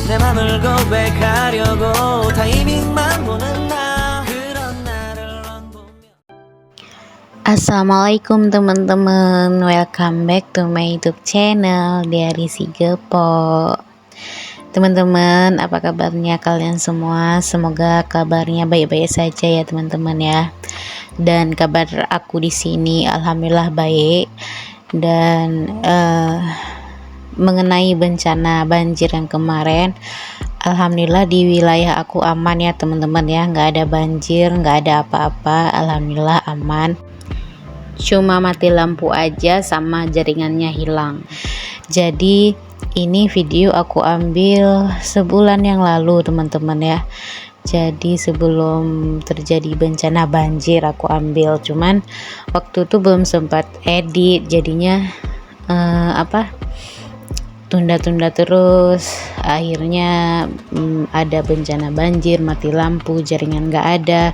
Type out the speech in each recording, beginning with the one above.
내 맘을 고백하려고 타이밍만 보는 나 그런 나를 넌 보며 Assalamualaikum teman-teman, welcome back to my YouTube channel dari Si Gepo. Teman-teman, apa kabarnya kalian semua? Semoga kabarnya baik-baik saja ya teman-teman ya. Dan kabar aku di sini alhamdulillah baik. Dan mengenai bencana banjir yang kemarin, alhamdulillah di wilayah aku aman ya teman-teman ya, nggak ada banjir, nggak ada apa-apa, alhamdulillah aman. Cuma mati lampu aja sama jaringannya hilang. Jadi ini video aku ambil sebulan yang lalu teman-teman ya. Jadi sebelum terjadi bencana banjir aku ambil, cuman waktu itu belum sempat edit, jadinya tunda-tunda terus. Akhirnya ada bencana banjir, mati lampu, jaringan nggak ada,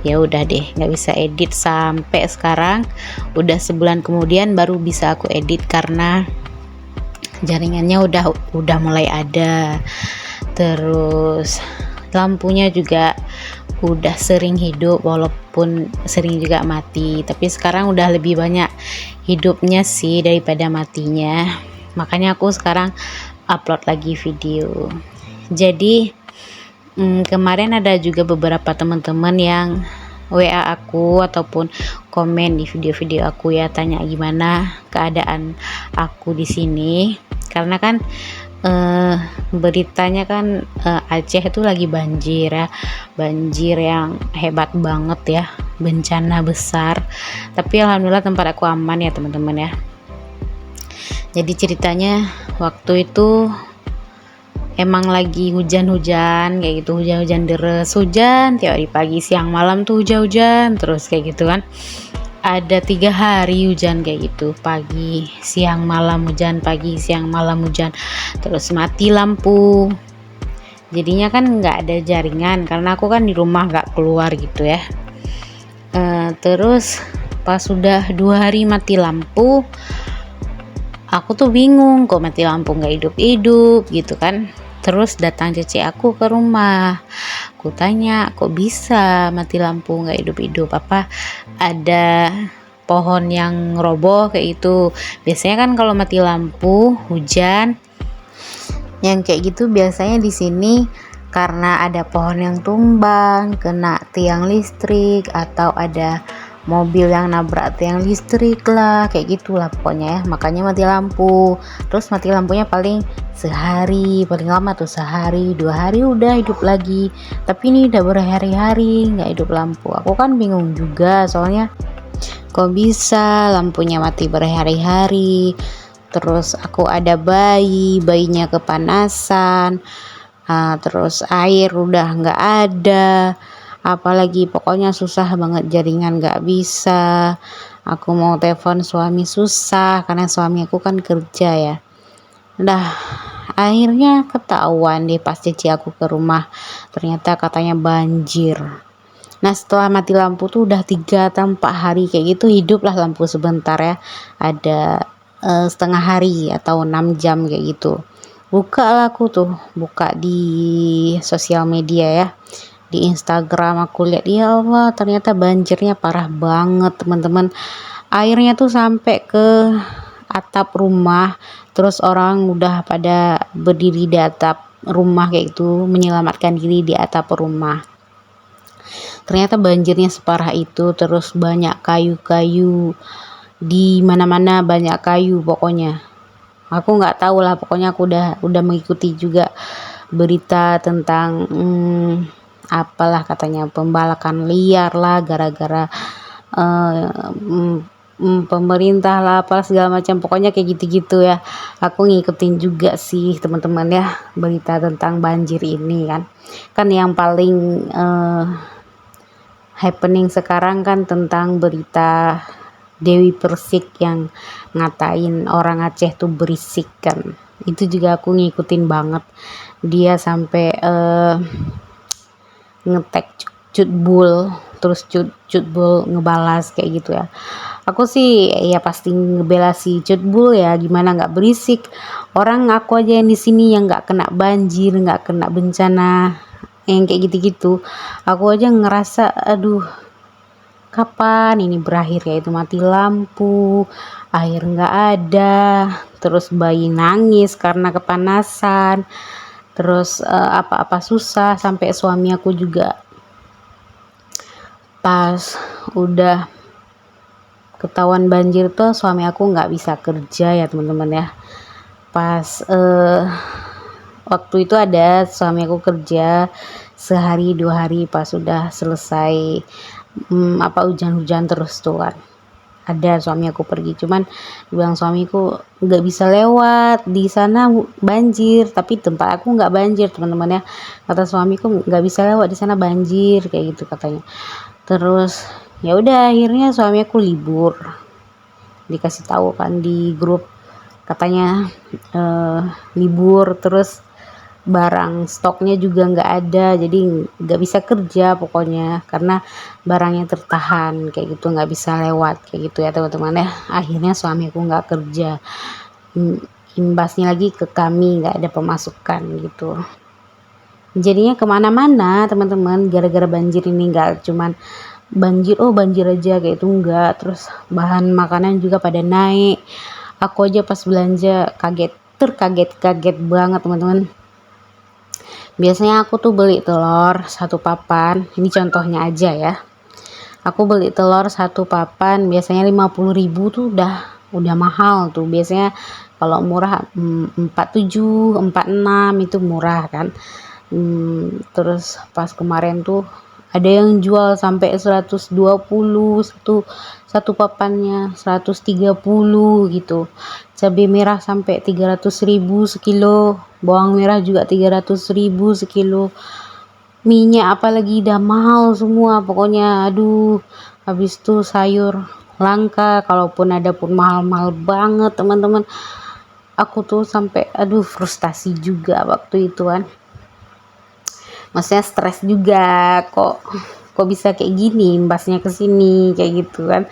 ya udah deh nggak bisa edit sampai sekarang. Udah sebulan kemudian baru bisa aku edit karena jaringannya udah mulai ada, terus lampunya juga udah sering hidup walaupun sering juga mati, tapi sekarang udah lebih banyak hidupnya sih daripada matinya. Makanya aku sekarang upload lagi video. Jadi kemarin ada juga beberapa teman-teman yang WA aku ataupun komen di video-video aku ya, tanya gimana keadaan aku di sini. Karena kan beritanya kan Aceh itu lagi banjir ya, banjir yang hebat banget ya, bencana besar. Tapi alhamdulillah tempat aku aman ya teman-teman ya. Jadi ceritanya waktu itu emang lagi hujan-hujan kayak gitu, hujan-hujan deres, hujan tiap hari pagi siang malam tuh hujan-hujan terus kayak gitu kan. Ada 3 hari hujan kayak gitu, pagi siang malam hujan, pagi siang malam hujan, terus mati lampu. Jadinya kan nggak ada jaringan karena aku kan di rumah nggak keluar gitu ya. Terus pas sudah 2 hari mati lampu, aku tuh bingung kok mati lampu nggak hidup-hidup gitu kan. Terus datang cece aku ke rumah, aku tanya kok bisa mati lampu nggak hidup-hidup, apa ada pohon yang roboh kayak itu. Biasanya kan kalau mati lampu hujan yang kayak gitu biasanya di sini karena ada pohon yang tumbang kena tiang listrik atau ada mobil yang nabrak tiang listrik lah, kayak gitulah pokoknya ya, makanya mati lampu. Terus mati lampunya paling sehari, paling lama tuh sehari 2 hari udah hidup lagi. Tapi ini udah berhari-hari nggak hidup lampu. Aku kan bingung juga soalnya kok bisa lampunya mati berhari-hari. Terus aku ada bayinya kepanasan, terus air udah nggak ada, apalagi pokoknya susah banget, jaringan nggak bisa. Aku mau telepon suami susah karena suami aku kan kerja ya. Udah akhirnya ketahuan deh pas cici aku ke rumah, ternyata katanya banjir. Nah setelah mati lampu tuh udah 3 atau 4 hari kayak gitu, hiduplah lampu sebentar ya, ada setengah hari atau 6 jam kayak gitu. Buka di sosial media ya, di Instagram aku lihat, ya Allah ternyata banjirnya parah banget teman-teman. Airnya tuh sampai ke atap rumah, terus orang udah pada berdiri di atap rumah kayak gitu, menyelamatkan diri di atap rumah. Ternyata banjirnya separah itu, terus banyak kayu-kayu di mana-mana, banyak kayu pokoknya. Aku nggak tahu lah, pokoknya aku udah mengikuti juga berita tentang apalah katanya pembalakan liar lah, gara-gara pemerintah lah apa segala macam, pokoknya kayak gitu-gitu ya. Aku ngikutin juga sih teman-teman ya berita tentang banjir ini kan yang paling happening sekarang kan tentang berita Dewi Persik yang ngatain orang Aceh tuh berisik kan. Itu juga aku ngikutin banget, dia sampai ngetek Cutbul, terus Cutbul ngebalas kayak gitu ya. Aku sih ya pasti ngebela si Cutbul ya, gimana nggak berisik. Orang aku aja yang di sini yang nggak kena banjir, nggak kena bencana yang kayak gitu-gitu. Aku aja ngerasa aduh, kapan ini berakhir, ya itu mati lampu, air nggak ada, terus bayi nangis karena kepanasan, terus apa-apa susah, sampai suami aku juga pas udah ketahuan banjir tuh suami aku nggak bisa kerja ya teman-teman ya. Pas waktu itu ada suami aku kerja sehari 2 hari, pas sudah selesai apa hujan-hujan terus tuh kan, ada suami aku pergi, cuman bilang suamiku nggak bisa lewat di sana banjir, tapi tempat aku nggak banjir teman-teman ya. Kata suamiku nggak bisa lewat di sana banjir kayak gitu katanya. Terus ya udah akhirnya suami aku libur, dikasih tahu kan di grup katanya libur, terus barang stoknya juga nggak ada, jadi nggak bisa kerja pokoknya karena barangnya tertahan kayak gitu, nggak bisa lewat kayak gitu ya teman-teman ya. Akhirnya suami aku nggak kerja. Imbasnya lagi ke kami nggak ada pemasukan gitu, jadinya kemana-mana teman-teman gara-gara banjir ini. Nggak cuman banjir, oh banjir aja kayak itu enggak, terus bahan makanan juga pada naik. Aku aja pas belanja terkaget banget teman-teman. Biasanya aku tuh beli telur satu papan, ini contohnya aja ya, aku beli telur satu papan biasanya 50.000 tuh udah mahal tuh biasanya. Kalau murah 47, 46 itu murah kan. Terus pas kemarin tuh ada yang jual sampai 120, satu papannya 130 gitu. Cabai merah sampai 300.000 sekilo, bawang merah juga 300.000 sekilo. Minyak apalagi udah mahal semua pokoknya, aduh. Habis tuh sayur langka, kalaupun ada pun mahal-mahal banget teman-teman. Aku tuh sampai aduh frustasi juga waktu itu kan, maksudnya stres juga, kok bisa kayak gini imbasnya ke sini kayak gitu kan.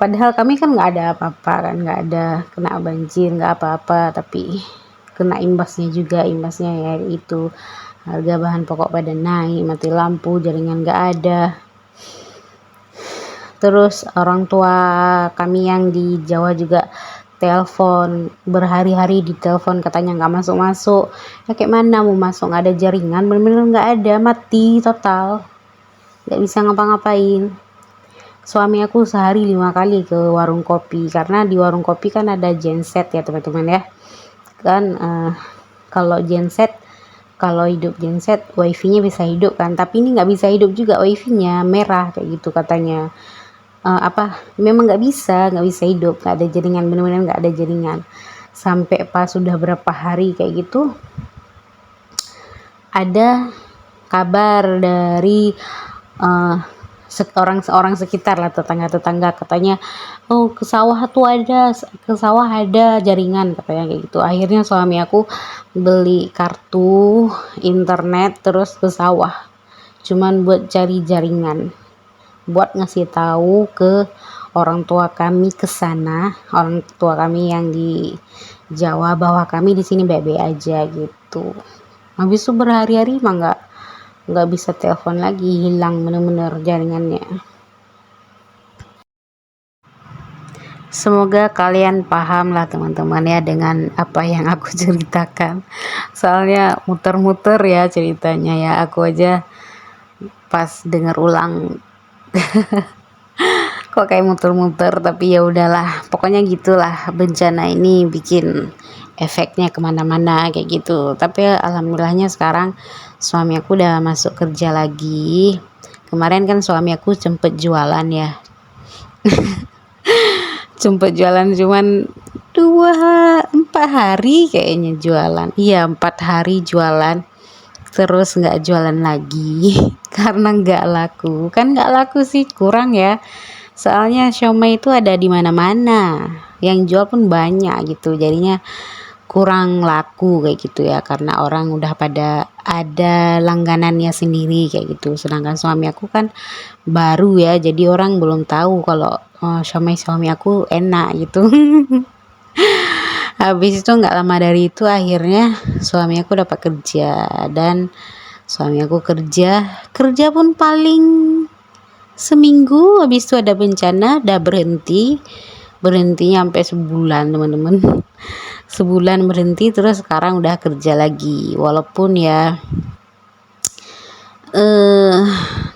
Padahal kami kan nggak ada apa-apa kan, nggak ada kena banjir nggak apa-apa, tapi kena imbasnya juga. Imbasnya ya itu harga bahan pokok pada naik, mati lampu, jaringan nggak ada. Terus orang tua kami yang di Jawa juga telepon, berhari-hari di telepon katanya nggak masuk-masuk. Ya kayak mana mau masuk, nggak ada jaringan, bener-bener nggak ada, mati total, nggak bisa ngapa-ngapain. Suami aku sehari 5 kali ke warung kopi, karena di warung kopi kan ada genset ya teman-teman ya kan. Kalau genset, kalau hidup genset wifi-nya bisa hidup kan, tapi ini nggak bisa hidup juga, wifi-nya merah kayak gitu katanya. Memang nggak bisa hidup, nggak ada jaringan, benar-benar nggak ada jaringan. Sampai pas sudah berapa hari kayak gitu, ada kabar dari orang sekitar lah, tetangga katanya, oh ke sawah ada jaringan katanya kayak gitu. Akhirnya suami aku beli kartu internet terus ke sawah, cuman buat cari jaringan, buat ngasih tahu ke orang tua kami ke sana, orang tua kami yang di Jawa, bahwa kami di sini baik-baik aja gitu. Habis itu berhari-hari mah nggak bisa telepon lagi, hilang bener-bener jaringannya. Semoga kalian paham lah teman-teman ya dengan apa yang aku ceritakan. Soalnya muter-muter ya ceritanya ya, aku aja pas denger ulang kok kayak muter-muter, tapi ya udahlah, pokoknya gitulah, bencana ini bikin efeknya kemana-mana kayak gitu. Tapi alhamdulillahnya sekarang suami aku udah masuk kerja lagi. Kemarin kan suami aku sempet jualan ya, cuman 4 hari kayaknya jualan, iya 4 hari jualan, terus nggak jualan lagi karena nggak laku. Kan nggak laku sih kurang ya, soalnya siomay itu ada di mana-mana, yang jual pun banyak gitu, jadinya kurang laku kayak gitu ya, karena orang udah pada ada langganannya sendiri kayak gitu. Sedangkan suami aku kan baru ya, jadi orang belum tahu kalau suami aku enak gitu. Habis itu nggak lama dari itu akhirnya suami aku dapat kerja, dan suami aku kerja pun paling seminggu, habis itu ada bencana, udah berhentinya sampai sebulan teman-teman. Sebulan berhenti, terus sekarang udah kerja lagi, walaupun ya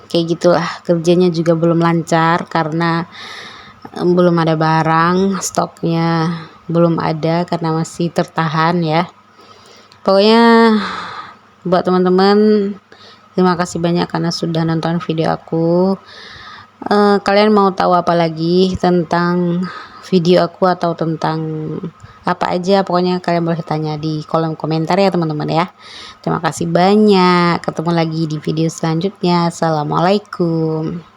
kayak gitulah, kerjanya juga belum lancar karena belum ada barang, stoknya belum ada karena masih tertahan ya. Pokoknya buat teman-teman, terima kasih banyak karena sudah nonton video aku. Kalian mau tahu apa lagi tentang video aku atau tentang apa aja, pokoknya kalian boleh tanya di kolom komentar ya teman-teman ya. Terima kasih banyak, ketemu lagi di video selanjutnya. Assalamualaikum.